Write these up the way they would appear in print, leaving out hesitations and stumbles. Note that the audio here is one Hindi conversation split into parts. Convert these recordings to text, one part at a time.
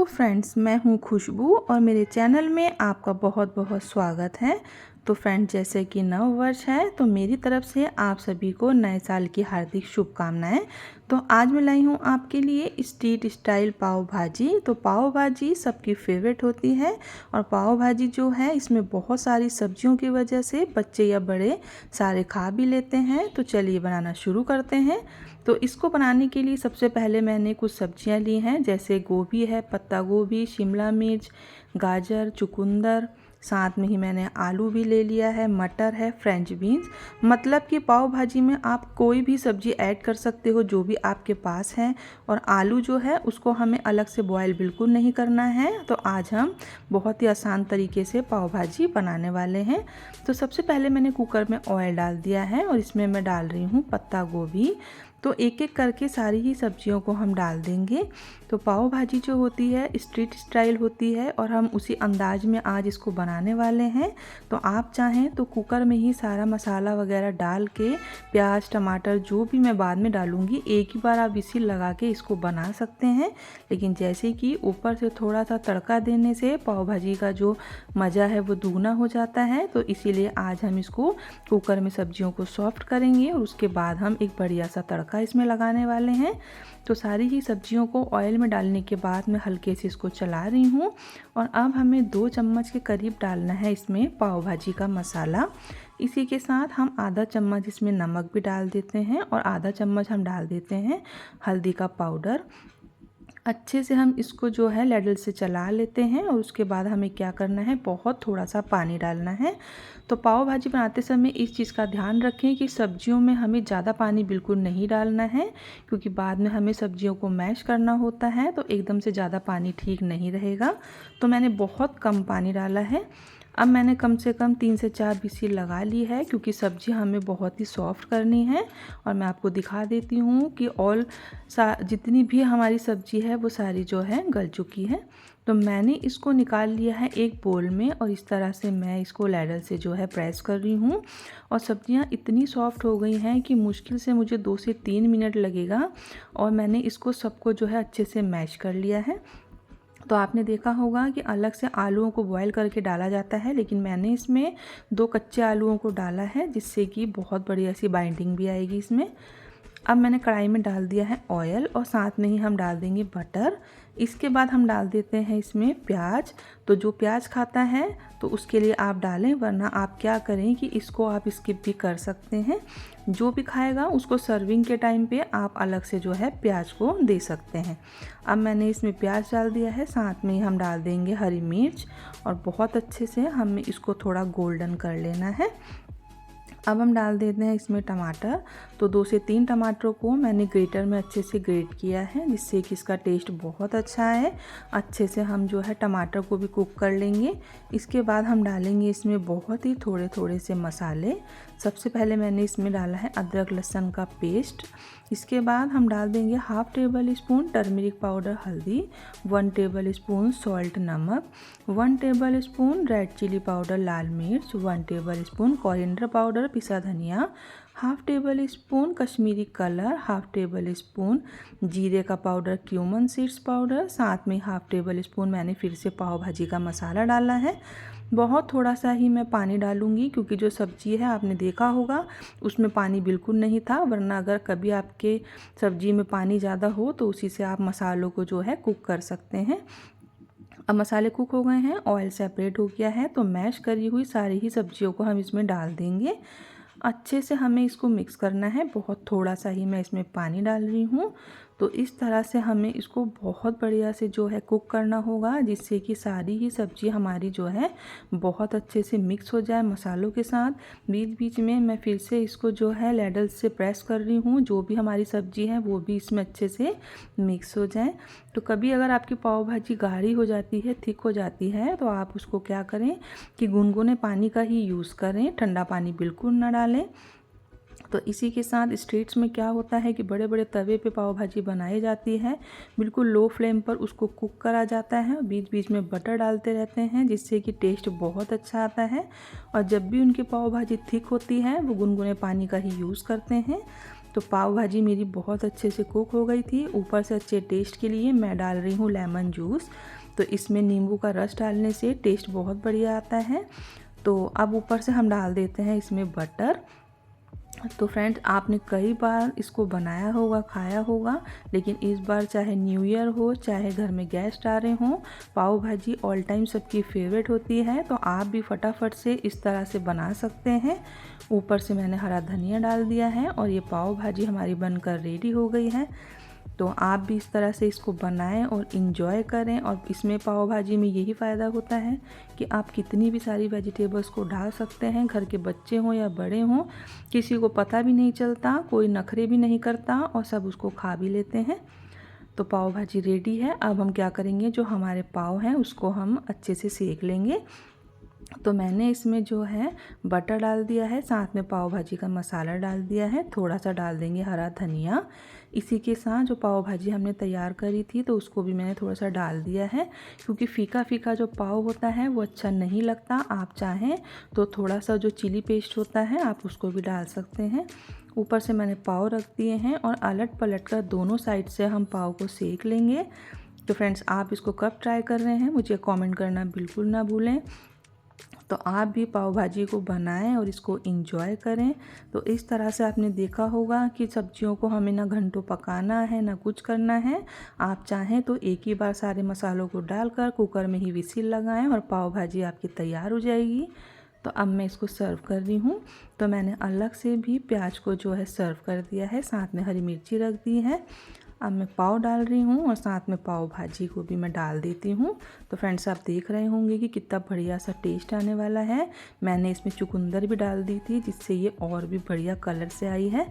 हेलो फ्रेंड्स, मैं हूँ खुशबू और मेरे चैनल में आपका बहुत बहुत स्वागत है। तो फ्रेंड्स, जैसे कि नव वर्ष है तो मेरी तरफ से आप सभी को नए साल की हार्दिक शुभकामनाएं। तो आज मैं लाई हूँ आपके लिए स्ट्रीट स्टाइल पाव भाजी। तो पाव भाजी सबकी फेवरेट होती है और पाव भाजी जो है इसमें बहुत सारी सब्जियों की वजह से बच्चे या बड़े सारे खा भी लेते हैं। तो चलिए बनाना शुरू करते हैं। तो इसको बनाने के लिए सबसे पहले मैंने कुछ सब्जियां ली हैं, जैसे गोभी है, पत्ता गोभी, शिमला मिर्च, गाजर, चुकंदर, साथ में ही मैंने आलू भी ले लिया है, मटर है, फ्रेंच बीन्स। मतलब कि पाव भाजी में आप कोई भी सब्जी ऐड कर सकते हो जो भी आपके पास है। और आलू जो है उसको हमें अलग से बॉयल बिल्कुल नहीं करना है। तो आज हम बहुत ही आसान तरीके से पाव भाजी बनाने वाले हैं। तो सबसे पहले मैंने कुकर में ऑयल डाल दिया है और इसमें मैं डाल रही हूँ पत्ता गोभी। तो एक एक करके सारी ही सब्जियों को हम डाल देंगे। तो पाव भाजी जो होती है स्ट्रीट स्टाइल होती है और हम उसी अंदाज में आज इसको बनाने वाले हैं। तो आप चाहें तो कुकर में ही सारा मसाला वगैरह डाल के प्याज टमाटर जो भी मैं बाद में डालूँगी एक ही बार आप विसिल लगा के इसको बना सकते हैं। लेकिन जैसे कि ऊपर से थोड़ा सा तड़का देने से पाव भाजी का जो मज़ा है वो दुगना हो जाता है। तो इसीलिए आज हम इसको कुकर में सब्जियों को सॉफ्ट करेंगे और उसके बाद हम एक बढ़िया सा तड़का इसमें लगाने वाले हैं। तो सारी ही सब्जियों को ऑयल में डालने के बाद मैं हल्के से इसको चला रही हूँ। और अब हमें 2 चम्मच के करीब डालना है इसमें पाव भाजी का मसाला। इसी के साथ हम आधा चम्मच इसमें नमक भी डाल देते हैं और आधा चम्मच हम डाल देते हैं हल्दी का पाउडर। अच्छे से हम इसको जो है लैडल से चला लेते हैं और उसके बाद हमें क्या करना है, बहुत थोड़ा सा पानी डालना है। तो पाव भाजी बनाते समय इस चीज़ का ध्यान रखें कि सब्जियों में हमें ज़्यादा पानी बिल्कुल नहीं डालना है, क्योंकि बाद में हमें सब्जियों को मैश करना होता है तो एकदम से ज़्यादा पानी ठीक नहीं रहेगा। तो मैंने बहुत कम पानी डाला है। अब मैंने कम से कम 3 से 4 विसिल लगा ली है, क्योंकि सब्ज़ी हमें बहुत ही सॉफ्ट करनी है। और मैं आपको दिखा देती हूँ कि जितनी भी हमारी सब्ज़ी है वो सारी जो है गल चुकी है। तो मैंने इसको निकाल लिया है एक बोल में और इस तरह से मैं इसको लैडल से जो है प्रेस कर रही हूँ। और सब्जियाँ इतनी सॉफ्ट हो गई हैं कि मुश्किल से मुझे 2 से 3 मिनट लगेगा। और मैंने इसको सबको जो है अच्छे से मैश कर लिया है। तो आपने देखा होगा कि अलग से आलूओं को बॉईल करके डाला जाता है, लेकिन मैंने इसमें 2 कच्चे आलूओं को डाला है, जिससे कि बहुत बढ़िया सी बाइंडिंग भी आएगी इसमें। अब मैंने कढ़ाई में डाल दिया है ऑयल और साथ में ही हम डाल देंगे बटर। इसके बाद हम डाल देते हैं इसमें प्याज। तो जो प्याज खाता है तो उसके लिए आप डालें, वरना आप क्या करें कि इसको आप स्किप भी कर सकते हैं। जो भी खाएगा उसको सर्विंग के टाइम पे आप अलग से जो है प्याज को दे सकते हैं। अब मैंने इसमें प्याज डाल दिया है, साथ में ही हम डाल देंगे हरी मिर्च और बहुत अच्छे से हमें इसको थोड़ा गोल्डन कर लेना है। अब हम डाल देते हैं इसमें टमाटर। तो 2 से 3 टमाटरों को मैंने ग्रेटर में अच्छे से ग्रेट किया है, जिससे कि इसका टेस्ट बहुत अच्छा है। अच्छे से हम जो है टमाटर को भी कुक कर लेंगे। इसके बाद हम डालेंगे इसमें बहुत ही थोड़े थोड़े से मसाले। सबसे पहले मैंने इसमें डाला है अदरक लहसुन का पेस्ट। इसके बाद हम डाल देंगे 1/2 टेबल स्पून टर्मरिक पाउडर हल्दी, 1 टेबल स्पून सॉल्ट नमक, 1 tablespoon red chilli powder लाल मिर्च, 1 टेबल स्पून कोरिएंडर पाउडर पिसा धनिया, 1/2 tablespoon Kashmiri colour, 1/2 tablespoon जीरे का पाउडर क्यूमन सीड्स पाउडर, साथ में 1/2 टेबल स्पून मैंने फिर से पाव भाजी का मसाला डाला है। बहुत थोड़ा सा ही मैं पानी डालूंगी, क्योंकि जो सब्ज़ी है आपने देखा होगा उसमें पानी बिल्कुल नहीं था। वरना अगर कभी आपके सब्ज़ी में पानी ज़्यादा हो तो उसी से आप मसालों को जो है कुक कर सकते हैं। अब मसाले कुक हो गए हैं, ऑयल सेपरेट हो गया है, तो मैश करी हुई सारी ही सब्जियों को हम इसमें डाल देंगे। अच्छे से हमें इसको मिक्स करना है। बहुत थोड़ा सा ही मैं इसमें पानी डाल रही हूँ। तो इस तरह से हमें इसको बहुत बढ़िया से जो है कुक करना होगा, जिससे कि सारी ही सब्ज़ी हमारी जो है बहुत अच्छे से मिक्स हो जाए मसालों के साथ। बीच बीच में मैं फिर से इसको जो है लैडल से प्रेस कर रही हूँ, जो भी हमारी सब्ज़ी है वो भी इसमें अच्छे से मिक्स हो जाए। तो कभी अगर आपकी पाव भाजी गाढ़ी हो जाती है, थिक हो जाती है, तो आप उसको क्या करें कि गुनगुने पानी का ही यूज़ करें, ठंडा पानी बिल्कुल ना डालें। तो इसी के साथ स्ट्रीट्स में क्या होता है कि बड़े बड़े तवे पे पाव भाजी बनाई जाती है, बिल्कुल लो फ्लेम पर उसको कुक करा जाता है और बीच बीच में बटर डालते रहते हैं, जिससे कि टेस्ट बहुत अच्छा आता है। और जब भी उनकी पाव भाजी थिक होती है वो गुनगुने पानी का ही यूज़ करते हैं। तो पाव भाजी मेरी बहुत अच्छे से कुक हो गई थी। ऊपर से अच्छे टेस्ट के लिए मैं डाल रही हूँ लेमन जूस। तो इसमें नींबू का रस डालने से टेस्ट बहुत बढ़िया आता है। तो अब ऊपर से हम डाल देते हैं इसमें बटर। तो फ्रेंड्स, आपने कई बार इसको बनाया होगा, खाया होगा, लेकिन इस बार चाहे न्यू ईयर हो, चाहे घर में गेस्ट आ रहे हों, पाव भाजी ऑल टाइम सबकी फेवरेट होती है। तो आप भी फटाफट से इस तरह से बना सकते हैं। ऊपर से मैंने हरा धनिया डाल दिया है और ये पाव भाजी हमारी बनकर रेडी हो गई है। तो आप भी इस तरह से इसको बनाएं और इन्जॉय करें। और इसमें पाव भाजी में यही फ़ायदा होता है कि आप कितनी भी सारी वेजिटेबल्स को डाल सकते हैं। घर के बच्चे हों या बड़े हों, किसी को पता भी नहीं चलता, कोई नखरे भी नहीं करता और सब उसको खा भी लेते हैं। तो पाव भाजी रेडी है। अब हम क्या करेंगे, जो हमारे पाव हैं उसको हम अच्छे से सेक लेंगे। तो मैंने इसमें जो है बटर डाल दिया है, साथ में पाव भाजी का मसाला डाल दिया है, थोड़ा सा डाल देंगे हरा धनिया। इसी के साथ जो पाव भाजी हमने तैयार करी थी तो उसको भी मैंने थोड़ा सा डाल दिया है, क्योंकि फीका फीका जो पाव होता है वो अच्छा नहीं लगता। आप चाहें तो थोड़ा सा जो चिली पेस्ट होता है आप उसको भी डाल सकते हैं। ऊपर से मैंने पाव रख दिए हैं और अलट पलट कर दोनों साइड से हम पाव को सेक लेंगे। तो फ्रेंड्स, आप इसको कब ट्राई कर रहे हैं मुझे कमेंट करना बिल्कुल ना भूलें। तो आप भी पाव भाजी को बनाएं और इसको एंजॉय करें। तो इस तरह से आपने देखा होगा कि सब्जियों को हमें ना घंटों पकाना है ना कुछ करना है। आप चाहें तो एक ही बार सारे मसालों को डालकर कुकर में ही विसिल लगाएं और पाव भाजी आपकी तैयार हो जाएगी। तो अब मैं इसको सर्व कर रही हूँ। तो मैंने अलग से भी प्याज को जो है सर्व कर दिया है, साथ में हरी मिर्ची रख दी है। अब मैं पाव डाल रही हूँ और साथ में पाव भाजी को भी मैं डाल देती हूँ। तो फ्रेंड्स, आप देख रहे होंगे कि कितना बढ़िया सा टेस्ट आने वाला है। मैंने इसमें चुकंदर भी डाल दी थी, जिससे ये और भी बढ़िया कलर से आई है।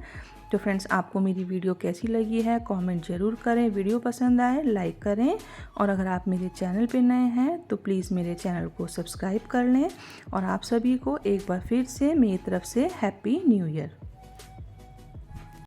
तो फ्रेंड्स, आपको मेरी वीडियो कैसी लगी है कमेंट ज़रूर करें। वीडियो पसंद आए लाइक करें और अगर आप मेरे चैनल पे नए हैं तो प्लीज़ मेरे चैनल को सब्सक्राइब कर लें। और आप सभी को एक बार फिर से मेरी तरफ से हैप्पी न्यू ईयर।